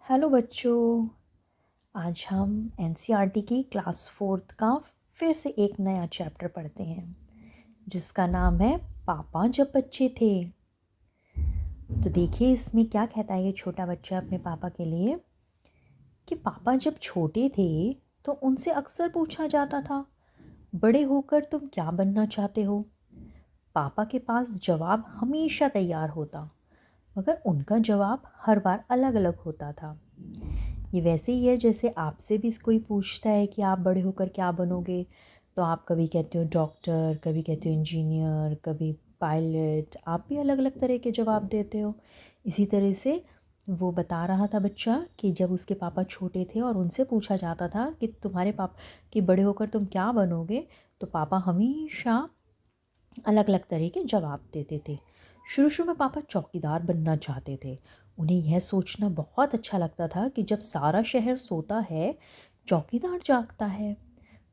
Hello बच्चों। आज हम एनसीईआरटी की क्लास फोर्थ का फिर से एक नया चैप्टर पढ़ते हैं जिसका नाम है पापा जब बच्चे थे। तो देखिए इसमें क्या कहता है ये छोटा बच्चा अपने पापा के लिए कि पापा जब छोटे थे तो उनसे अक्सर पूछा जाता था, बड़े होकर तुम क्या बनना चाहते हो। पापा के पास जवाब हमेशा तैयार होता, मगर उनका जवाब हर बार अलग अलग होता था। ये वैसे ही है जैसे आपसे भी कोई पूछता है कि आप बड़े होकर क्या बनोगे, तो आप कभी कहते हो डॉक्टर, कभी कहते हो इंजीनियर, कभी पायलट। आप भी अलग अलग तरह के जवाब देते हो। इसी तरह से वो बता रहा था बच्चा कि जब उसके पापा छोटे थे और उनसे पूछा जाता था कि तुम्हारे पापा कि बड़े होकर तुम क्या बनोगे, तो पापा हमेशा अलग अलग तरह के जवाब देते थे। शुरू शुरू में पापा चौकीदार बनना चाहते थे। उन्हें यह सोचना बहुत अच्छा लगता था कि जब सारा शहर सोता है, चौकीदार जागता है।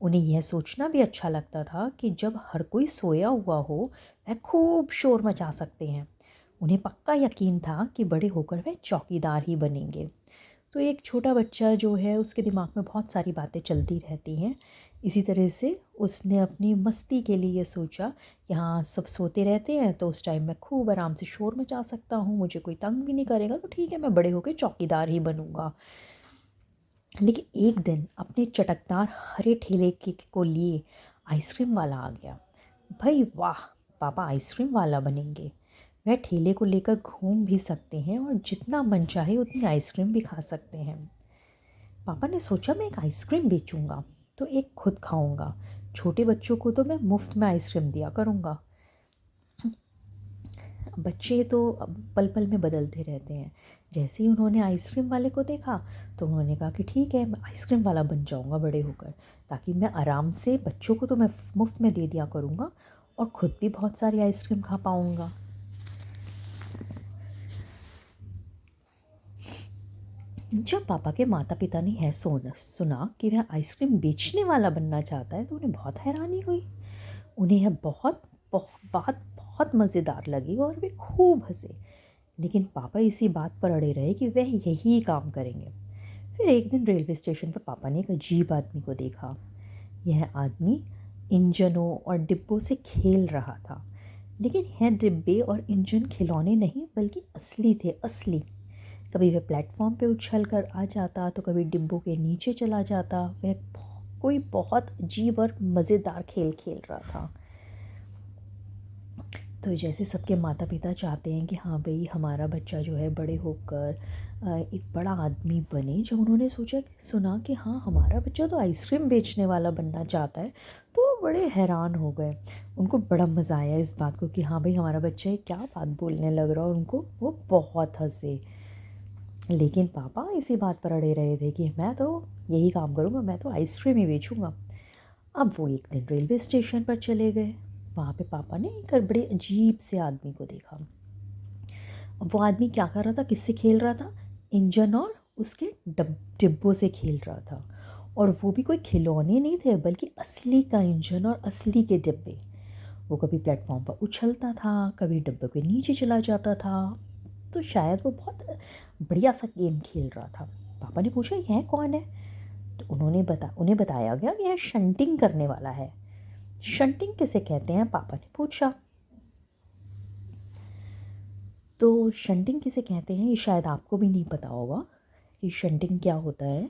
उन्हें यह सोचना भी अच्छा लगता था कि जब हर कोई सोया हुआ हो, वह खूब शोर मचा सकते हैं। उन्हें पक्का यकीन था कि बड़े होकर वह चौकीदार ही बनेंगे। तो एक छोटा बच्चा जो है उसके दिमाग में बहुत सारी बातें चलती रहती हैं। इसी तरह से उसने अपनी मस्ती के लिए सोचा कि हाँ, सब सोते रहते हैं तो उस टाइम मैं खूब आराम से शोर मचा सकता हूँ, मुझे कोई तंग भी नहीं करेगा, तो ठीक है मैं बड़े होकर चौकीदार ही बनूंगा। लेकिन एक दिन अपने चटकदार हरे ठेले को लिए आइसक्रीम वाला आ गया। भाई वाह, पापा आइसक्रीम वाला बनेंगे। वह ठेले को लेकर घूम भी सकते हैं और जितना मन चाहे उतनी आइसक्रीम भी खा सकते हैं। पापा ने सोचा मैं एक आइसक्रीम बेचूंगा तो एक खुद खाऊंगा, छोटे बच्चों को तो मैं मुफ्त में आइसक्रीम दिया करूंगा। बच्चे तो पल पल में बदलते रहते हैं। जैसे ही उन्होंने आइसक्रीम वाले को देखा तो उन्होंने कहा कि ठीक है मैं आइसक्रीम वाला बन जाऊंगा बड़े होकर, ताकि मैं आराम से बच्चों को तो मैं मुफ्त में दे दिया करूंगा और ख़ुद भी बहुत सारी आइसक्रीम खा पाऊंगा। जब पापा के माता पिता ने यह सुना कि वह आइसक्रीम बेचने वाला बनना चाहता है तो उन्हें बहुत हैरानी हुई। उन्हें यह बात बहुत मज़ेदार लगी और वे खूब हंसे। लेकिन पापा इसी बात पर अड़े रहे कि वह यही काम करेंगे। फिर एक दिन रेलवे स्टेशन पर पापा ने एक अजीब आदमी को देखा। यह आदमी इंजनों और डिब्बों से खेल रहा था। लेकिन यह डिब्बे और इंजन खिलौने नहीं बल्कि असली थे, असली। कभी वह प्लेटफॉर्म पे उछल कर आ जाता तो कभी डिब्बों के नीचे चला जाता। वह कोई बहुत अजीब और मज़ेदार खेल खेल रहा था। तो जैसे सबके माता पिता चाहते हैं कि हाँ भाई हमारा बच्चा जो है बड़े होकर एक बड़ा आदमी बने, जब उन्होंने सुना कि हाँ हमारा बच्चा तो आइसक्रीम बेचने वाला बनना चाहता है, तो वो बड़े हैरान हो गए। उनको बड़ा मज़ा आया इस बात को कि हाँ भाई हमारा बच्चा ये क्या बात बोलने लग रहा है, और उनको वो बहुत हंसे। लेकिन पापा इसी बात पर अड़े रहे थे कि मैं तो यही काम करूँगा, मैं तो आइसक्रीम ही बेचूँगा। अब वो एक दिन रेलवे स्टेशन पर चले गए। वहाँ पे पापा ने एक बड़े अजीब से आदमी को देखा। अब वो आदमी क्या कर रहा था, किससे खेल रहा था? इंजन और उसके डिब्बों से खेल रहा था। और वो भी कोई खिलौने नहीं थे बल्कि असली का इंजन और असली के डिब्बे। वो कभी प्लेटफॉर्म पर उछलता था, कभी डिब्बे के नीचे चला जाता था। तो शायद वो बहुत बढ़िया सा गेम खेल रहा था। पापा ने पूछा यह कौन है? तो उन्हें बताया गया कि यह शंटिंग करने वाला है। शंटिंग किसे कहते हैं? पापा ने पूछा। तो शंटिंग किसे कहते हैं ये शायद आपको भी नहीं पता होगा कि शंटिंग क्या होता है।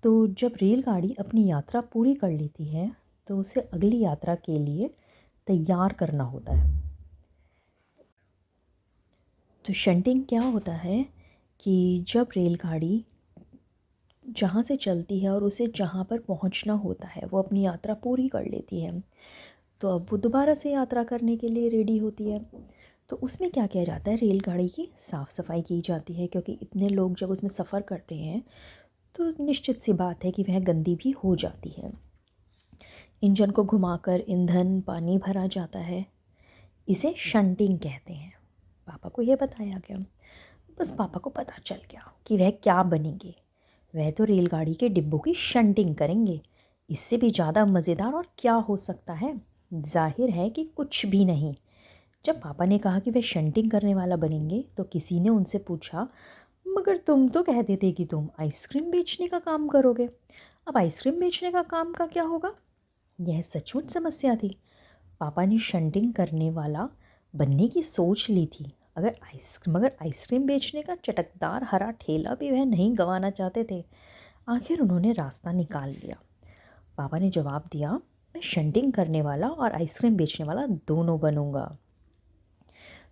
तो जब रेलगाड़ी अपनी यात्रा पूरी कर लेती है तो उसे अगली यात्रा के लिए तैयार करना होता है। तो शंटिंग क्या होता है कि जब रेलगाड़ी जहाँ से चलती है और उसे जहाँ पर पहुँचना होता है वो अपनी यात्रा पूरी कर लेती है, तो अब वो दोबारा से यात्रा करने के लिए रेडी होती है। तो उसमें क्या किया जाता है, रेलगाड़ी की साफ़ सफाई की जाती है, क्योंकि इतने लोग जब उसमें सफ़र करते हैं तो निश्चित सी बात है कि वह गंदी भी हो जाती है। इंजन को घुमाकर ईंधन पानी भरा जाता है, इसे शंटिंग कहते हैं। पापा को यह बताया गया। बस पापा को पता चल गया कि वह क्या बनेंगे। वह तो रेलगाड़ी के डिब्बों की शंटिंग करेंगे। इससे भी ज़्यादा मज़ेदार और क्या हो सकता है? जाहिर है कि कुछ भी नहीं। जब पापा ने कहा कि वे शंटिंग करने वाला बनेंगे तो किसी ने उनसे पूछा, मगर तुम तो कहते थे कि तुम आइसक्रीम बेचने का काम करोगे, अब आइसक्रीम बेचने का काम का क्या होगा? यह सचमुच समस्या थी। पापा ने शंटिंग करने वाला बनने की सोच ली थी, मगर आइसक्रीम बेचने का चटकदार हरा ठेला भी वह नहीं गंवाना चाहते थे। आखिर उन्होंने रास्ता निकाल लिया। पापा ने जवाब दिया, मैं शंटिंग करने वाला और आइसक्रीम बेचने वाला दोनों बनूंगा।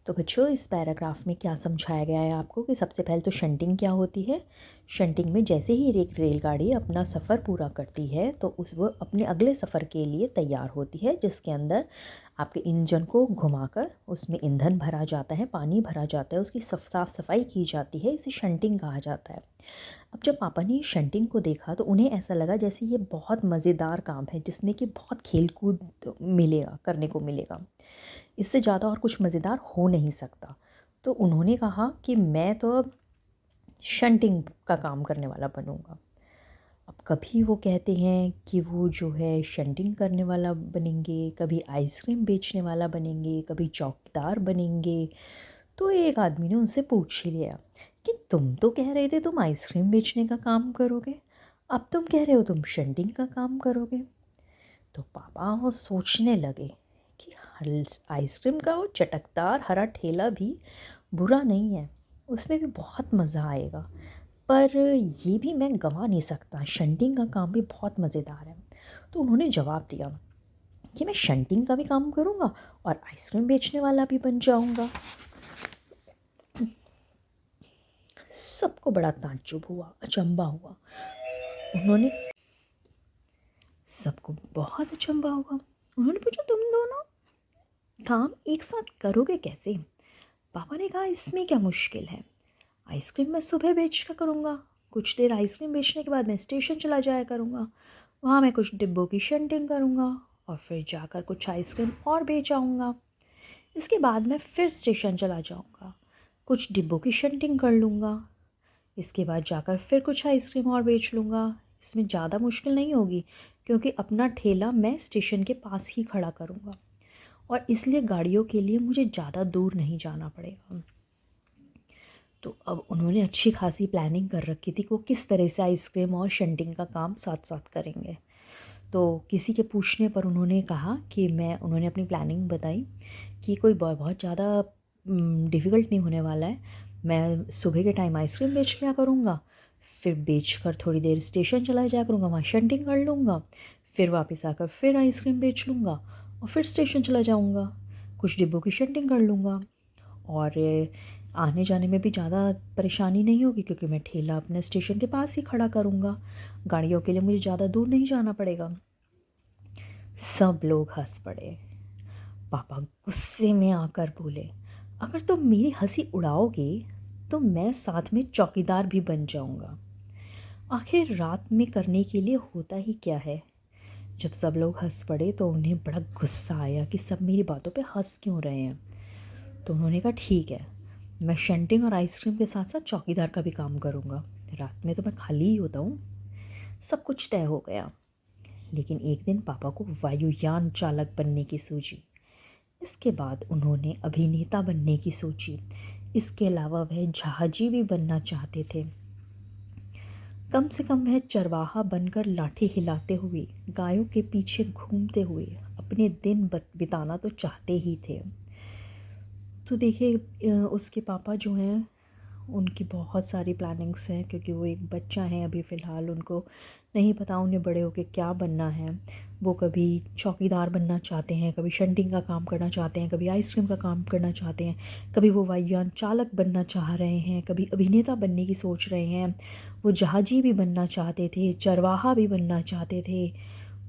तो बच्चों, इस पैराग्राफ में क्या समझाया गया है आपको कि सबसे पहले तो शंटिंग क्या होती है। शंटिंग में जैसे ही एक रेलगाड़ी अपना सफ़र पूरा करती है तो वो अपने अगले सफ़र के लिए तैयार होती है, जिसके अंदर आपके इंजन को घुमाकर उसमें ईंधन भरा जाता है, पानी भरा जाता है, उसकी साफ़ सफाई की जाती है। इसे शंटिंग कहा जाता है। अब जब पापा ने शंटिंग को देखा तो उन्हें ऐसा लगा जैसे ये बहुत मज़ेदार काम है, जिसमें कि बहुत खेल कूद मिलेगा, करने को मिलेगा। इससे ज़्यादा और कुछ मज़ेदार हो नहीं सकता। तो उन्होंने कहा कि मैं तो अब शंटिंग का काम करने वाला बनूँगा। अब कभी वो कहते हैं कि वो जो है शंटिंग करने वाला बनेंगे, कभी आइसक्रीम बेचने वाला बनेंगे, कभी चौकीदार बनेंगे। तो एक आदमी ने उनसे पूछ ही लिया कि तुम तो कह रहे थे तुम आइसक्रीम बेचने का काम करोगे, अब तुम कह रहे हो तुम शंटिंग का काम करोगे। तो पापा वो सोचने लगे कि आइसक्रीम का वो चटकदार हरा ठेला भी बुरा नहीं है, उसमें भी बहुत मज़ा आएगा, पर ये भी मैं गंवा नहीं सकता, शंटिंग का काम भी बहुत मज़ेदार है। तो उन्होंने जवाब दिया कि मैं शंटिंग का भी काम करूँगा और आइसक्रीम बेचने वाला भी बन जाऊँगा। सबको बड़ा ताज्जुब हुआ, अचंभा हुआ। उन्होंने सबको बहुत अचंभा हुआ। उन्होंने पूछा, तुम दोनों काम एक साथ करोगे कैसे? पापा ने कहा, इसमें क्या मुश्किल है, आइसक्रीम मैं सुबह बेच कर करूँगा, कुछ देर आइसक्रीम बेचने के बाद मैं स्टेशन चला जाया करूँगा, वहाँ मैं कुछ डिब्बों की शंटिंग करूँगा और फिर जाकर कुछ आइसक्रीम और बेच आऊँगा। इसके बाद मैं फिर स्टेशन चला जाऊँगा, कुछ डिब्बों की शंटिंग कर लूँगा, इसके बाद जाकर फिर कुछ आइसक्रीम और बेच लूँगा। इसमें ज़्यादा मुश्किल नहीं होगी, क्योंकि अपना ठेला मैं स्टेशन के पास ही खड़ा करूँगा और इसलिए गाड़ियों के लिए मुझे ज़्यादा दूर नहीं जाना पड़ेगा। तो अब उन्होंने अच्छी खासी प्लानिंग कर रखी थी कि वो किस तरह से आइसक्रीम और शंटिंग का काम साथ साथ करेंगे। तो किसी के पूछने पर उन्होंने कहा कि उन्होंने अपनी प्लानिंग बताई कि कोई बहुत ज़्यादा डिफ़िकल्ट नहीं होने वाला है। मैं सुबह के टाइम आइसक्रीम बेच लिया करूँगा, फिर बेचकर थोड़ी देर स्टेशन चला जाया करूँगा, वहाँ शंटिंग कर लूँगा, फिर वापस आकर फिर आइसक्रीम बेच लूँगा और फिर स्टेशन चला जाऊँगा, कुछ डिब्बों की शंटिंग कर लूँगा और आने जाने में भी ज़्यादा परेशानी नहीं होगी, क्योंकि मैं ठेला अपने स्टेशन के पास ही खड़ा करूँगा, गाड़ियों के लिए मुझे ज़्यादा दूर नहीं जाना पड़ेगा। सब लोग हंस पड़े। पापा गुस्से में आकर बोले, अगर तुम मेरी हंसी उड़ाओगे तो मैं साथ में चौकीदार भी बन जाऊंगा। आखिर रात में करने के लिए होता ही क्या है। जब सब लोग हंस पड़े तो उन्हें बड़ा गुस्सा आया कि सब मेरी बातों पे हंस क्यों रहे हैं। तो उन्होंने कहा, ठीक है, मैं शंटिंग और आइसक्रीम के साथ साथ चौकीदार का भी काम करूँगा, रात में तो मैं खाली ही होता हूँ। सब कुछ तय हो गया। लेकिन एक दिन पापा को वायुयान चालक बनने की सूझी। इसके बाद उन्होंने अभिनेता बनने की सोची। इसके अलावा वह जहाजी भी बनना चाहते थे। कम से कम वह चरवाहा बनकर लाठी हिलाते हुए, गायों के पीछे घूमते हुए अपने दिन बिताना तो चाहते ही थे। तो देखिए, उसके पापा जो हैं उनकी बहुत सारी प्लानिंग्स हैं, क्योंकि वो एक बच्चा है अभी फ़िलहाल, उनको नहीं पता उन्हें बड़े होकर क्या बनना है। वो कभी चौकीदार बनना चाहते हैं, कभी शंटिंग का काम करना चाहते हैं, कभी आइसक्रीम का काम करना चाहते हैं, कभी वो वायुयान चालक बनना चाह रहे हैं, कभी अभिनेता बनने की सोच रहे हैं, वो जहाजी भी बनना चाहते थे, चरवाहा भी बनना चाहते थे,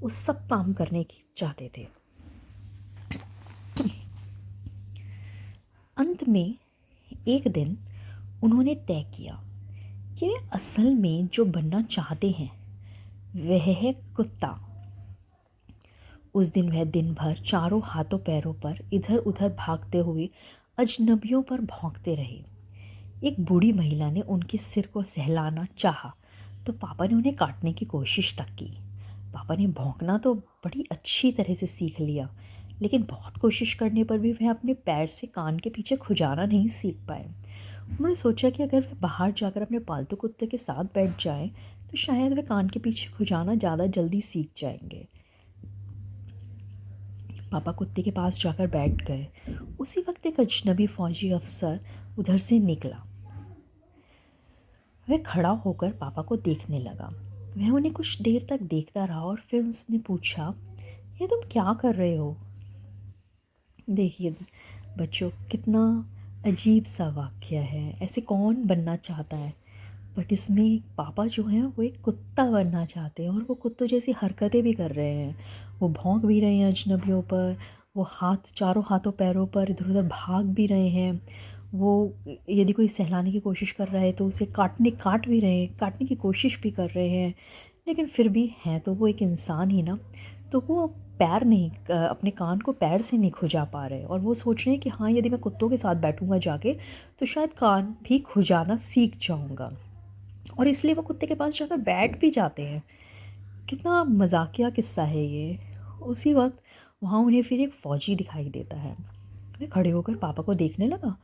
वो सब काम करने की चाहते थे। अंत में एक दिन उन्होंने तय किया कि वे असल में जो बनना चाहते हैं वह है कुत्ता। उस दिन वह दिन भर चारों हाथों पैरों पर इधर उधर भागते हुए अजनबियों पर भौंकते रहे। एक बूढ़ी महिला ने उनके सिर को सहलाना चाहा तो पापा ने उन्हें काटने की कोशिश तक की। पापा ने भौंकना तो बड़ी अच्छी तरह से सीख लिया, लेकिन बहुत कोशिश करने पर भी वह अपने पैर से कान के पीछे खुजाना नहीं सीख पाए। उन्होंने सोचा कि अगर वे बाहर जाकर अपने पालतू कुत्ते के साथ बैठ जाएं तो शायद वे कान के पीछे खुजाना ज़्यादा जल्दी सीख जाएंगे। पापा कुत्ते के पास जाकर बैठ गए। उसी वक्त एक अजनबी फौजी अफसर उधर से निकला। वह खड़ा होकर पापा को देखने लगा। वह उन्हें कुछ देर तक देखता रहा और फिर उसने पूछा, ये तुम क्या कर रहे हो? देखिए बच्चों, कितना अजीब सा वाक्य है। ऐसे कौन बनना चाहता है? बट इसमें पापा जो हैं वो एक कुत्ता बनना चाहते हैं और वो कुत्तों जैसी हरकतें भी कर रहे हैं। वो भौंक भी रहे हैं अजनबियों पर, वो चारों हाथों पैरों पर इधर उधर भाग भी रहे हैं। वो यदि कोई सहलाने की कोशिश कर रहा है तो उसे काट भी रहे हैं, काटने की कोशिश भी कर रहे हैं। लेकिन फिर भी हैं तो वो एक इंसान ही ना। तो वो पैर नहीं अपने कान को पैर से नहीं खुजा पा रहे और वो सोच रहे हैं कि हाँ, यदि मैं कुत्तों के साथ बैठूंगा जाके तो शायद कान भी खुजाना सीख जाऊंगा। और इसलिए वो कुत्ते के पास जाकर बैठ भी जाते हैं। कितना मजाकिया किस्सा है ये। उसी वक्त वहाँ उन्हें फिर एक फ़ौजी दिखाई देता है। वह खड़े होकर पापा को देखने लगा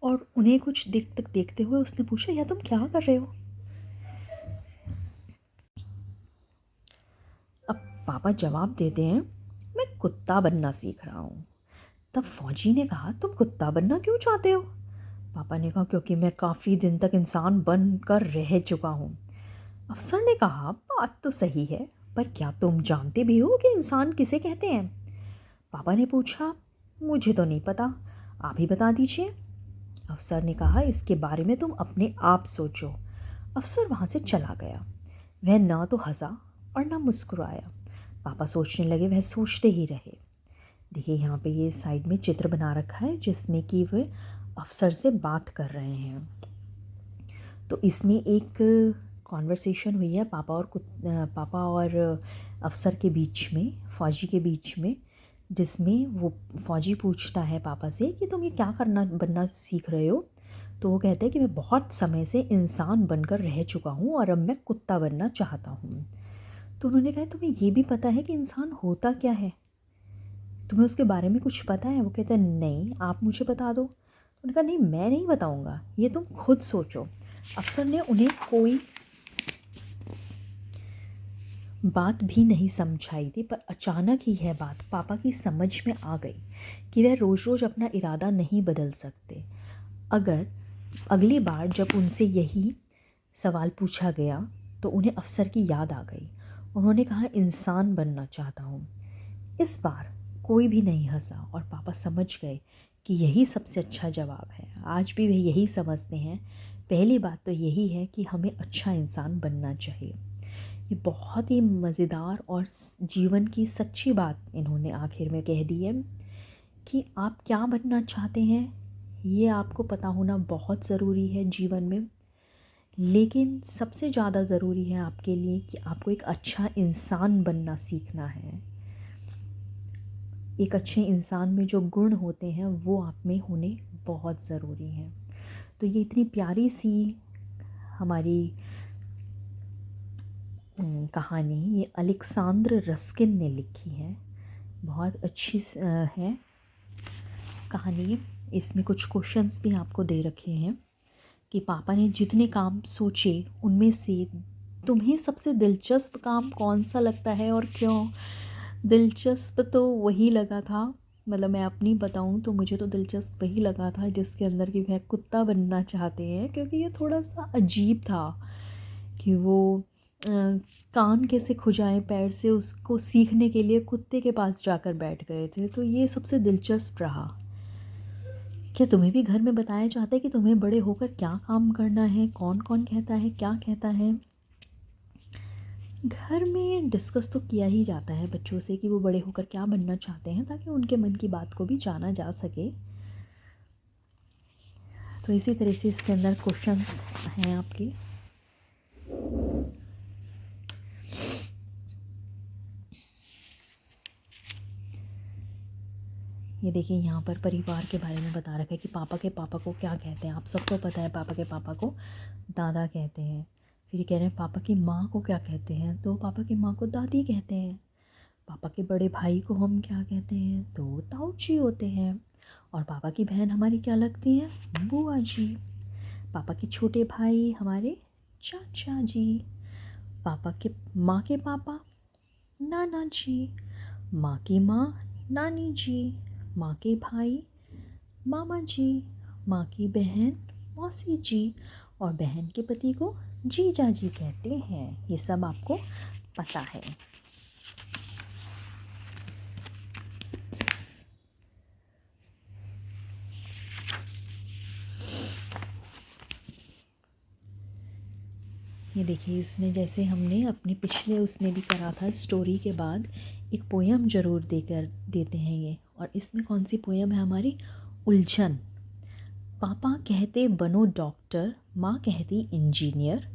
और उन्हें कुछ देर तक देखते हुए उसने पूछा, यह तुम क्या कर रहे हो? अब पापा जवाब देते हैं, मैं कुत्ता बनना सीख रहा हूँ। तब फौजी ने कहा, तुम कुत्ता बनना क्यों चाहते हो? पापा ने कहा, क्योंकि मैं काफ़ी दिन तक इंसान बन कर रह चुका हूँ। अफसर ने कहा, बात तो सही है, पर क्या तुम जानते भी हो कि इंसान किसे कहते हैं? पापा ने पूछा, मुझे तो नहीं पता, आप ही बता दीजिए। अफसर ने कहा, इसके बारे में तुम अपने आप सोचो। अफसर वहाँ से चला गया। वह ना तो हंसा और ना मुस्कुराया। पापा सोचने लगे, वह सोचते ही रहे। देखिए यहाँ पे ये साइड में चित्र बना रखा है जिसमें कि वे अफसर से बात कर रहे हैं। तो इसमें एक कॉन्वर्सेशन हुई है पापा और अफसर के बीच में, फ़ौजी के बीच में, जिसमें वो फ़ौजी पूछता है पापा से कि तुम ये क्या करना बनना सीख रहे हो? तो वो कहते हैं कि मैं बहुत समय से इंसान बनकर रह चुका हूँ और अब मैं कुत्ता बनना चाहता हूँ। तो उन्होंने कहा, तुम्हें ये भी पता है कि इंसान होता क्या है? तुम्हें उसके बारे में कुछ पता है? वो कहता है, नहीं, आप मुझे बता दो। उन्होंने कहा, नहीं, मैं नहीं बताऊँगा, ये तुम खुद सोचो। अफसर ने उन्हें कोई बात भी नहीं समझाई थी, पर अचानक ही यह बात पापा की समझ में आ गई कि वह रोज़ रोज़ अपना इरादा नहीं बदल सकते। अगर अगली बार जब उनसे यही सवाल पूछा गया तो उन्हें अफसर की याद आ गई। उन्होंने कहा, इंसान बनना चाहता हूँ। इस बार कोई भी नहीं हंसा और पापा समझ गए कि यही सबसे अच्छा जवाब है। आज भी वे यही समझते हैं। पहली बात तो यही है कि हमें अच्छा इंसान बनना चाहिए। ये बहुत ही मज़ेदार और जीवन की सच्ची बात इन्होंने आखिर में कह दी है कि आप क्या बनना चाहते हैं ये आपको पता होना बहुत ज़रूरी है जीवन में। लेकिन सबसे ज़्यादा ज़रूरी है आपके लिए कि आपको एक अच्छा इंसान बनना सीखना है। एक अच्छे इंसान में जो गुण होते हैं वो आप में होने बहुत ज़रूरी हैं। तो ये इतनी प्यारी सी हमारी कहानी ये अलेक्सांद्र रस्किन ने लिखी है। बहुत अच्छी है कहानी। इसमें कुछ क्वेश्चंस भी आपको दे रखे हैं कि पापा ने जितने काम सोचे उनमें से तुम्हें सबसे दिलचस्प काम कौन सा लगता है और क्यों? दिलचस्प तो वही लगा था, मतलब मैं अपनी बताऊं तो मुझे तो दिलचस्प वही लगा था जिसके अंदर कि वह कुत्ता बनना चाहते हैं, क्योंकि ये थोड़ा सा अजीब था कि वो कान कैसे खुजाएं पैर से, उसको सीखने के लिए कुत्ते के पास जाकर बैठ गए थे। तो ये सबसे दिलचस्प रहा। क्या तुम्हें भी घर में बताया जाता है कि तुम्हें बड़े होकर क्या काम करना है? कौन कौन कहता है, क्या कहता है? घर में डिस्कस तो किया ही जाता है बच्चों से कि वो बड़े होकर क्या बनना चाहते हैं, ताकि उनके मन की बात को भी जाना जा सके। तो इसी तरह से इसके अंदर क्वेश्चंस हैं आपके। ये देखिए यहाँ पर परिवार के बारे में बता रखा है कि पापा के पापा को क्या कहते हैं। आप सबको पता है पापा के पापा को दादा कहते हैं। फिर ये कह रहे हैं पापा की माँ को क्या कहते हैं, तो पापा की माँ को दादी कहते हैं। पापा के बड़े भाई को हम क्या कहते हैं, तो ताऊ जी होते हैं। और पापा की बहन हमारी क्या लगती है, बुआ जी। पापा के छोटे भाई हमारे चाचा जी, पापा के माँ के पापा नाना जी, माँ की माँ नानी जी, माँ के भाई मामा जी, माँ की बहन मौसी जी और बहन के पति को जीजा जी कहते हैं। ये सब आपको पता है। ये देखिए, इसमें जैसे हमने अपने पिछले उसमें भी करा था, स्टोरी के बाद एक पोयम ज़रूर देते हैं ये। और इसमें कौन सी पोयम है हमारी? उलझन। पापा कहते बनो डॉक्टर, माँ कहती इंजीनियर,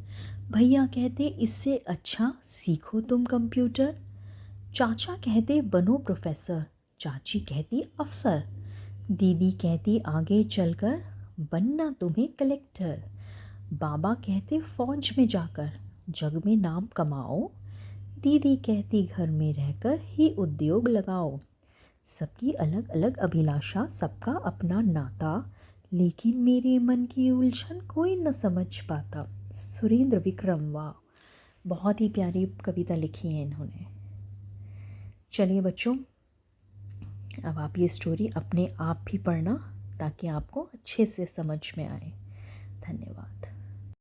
भैया कहते इससे अच्छा सीखो तुम कंप्यूटर, चाचा कहते बनो प्रोफेसर, चाची कहती अफसर, दीदी कहती आगे चलकर बनना तुम्हें कलेक्टर, बाबा कहते फौज में जाकर जग में नाम कमाओ, दीदी कहती घर में रहकर ही उद्योग लगाओ। सबकी अलग अलग अभिलाषा, सबका अपना नाता, लेकिन मेरे मन की उलझन कोई न समझ पाता। सुरेंद्र विक्रम, वाह, बहुत ही प्यारी कविता लिखी है इन्होंने। चलिए बच्चों, अब आप ये स्टोरी अपने आप भी पढ़ना ताकि आपको अच्छे से समझ में आए। धन्यवाद।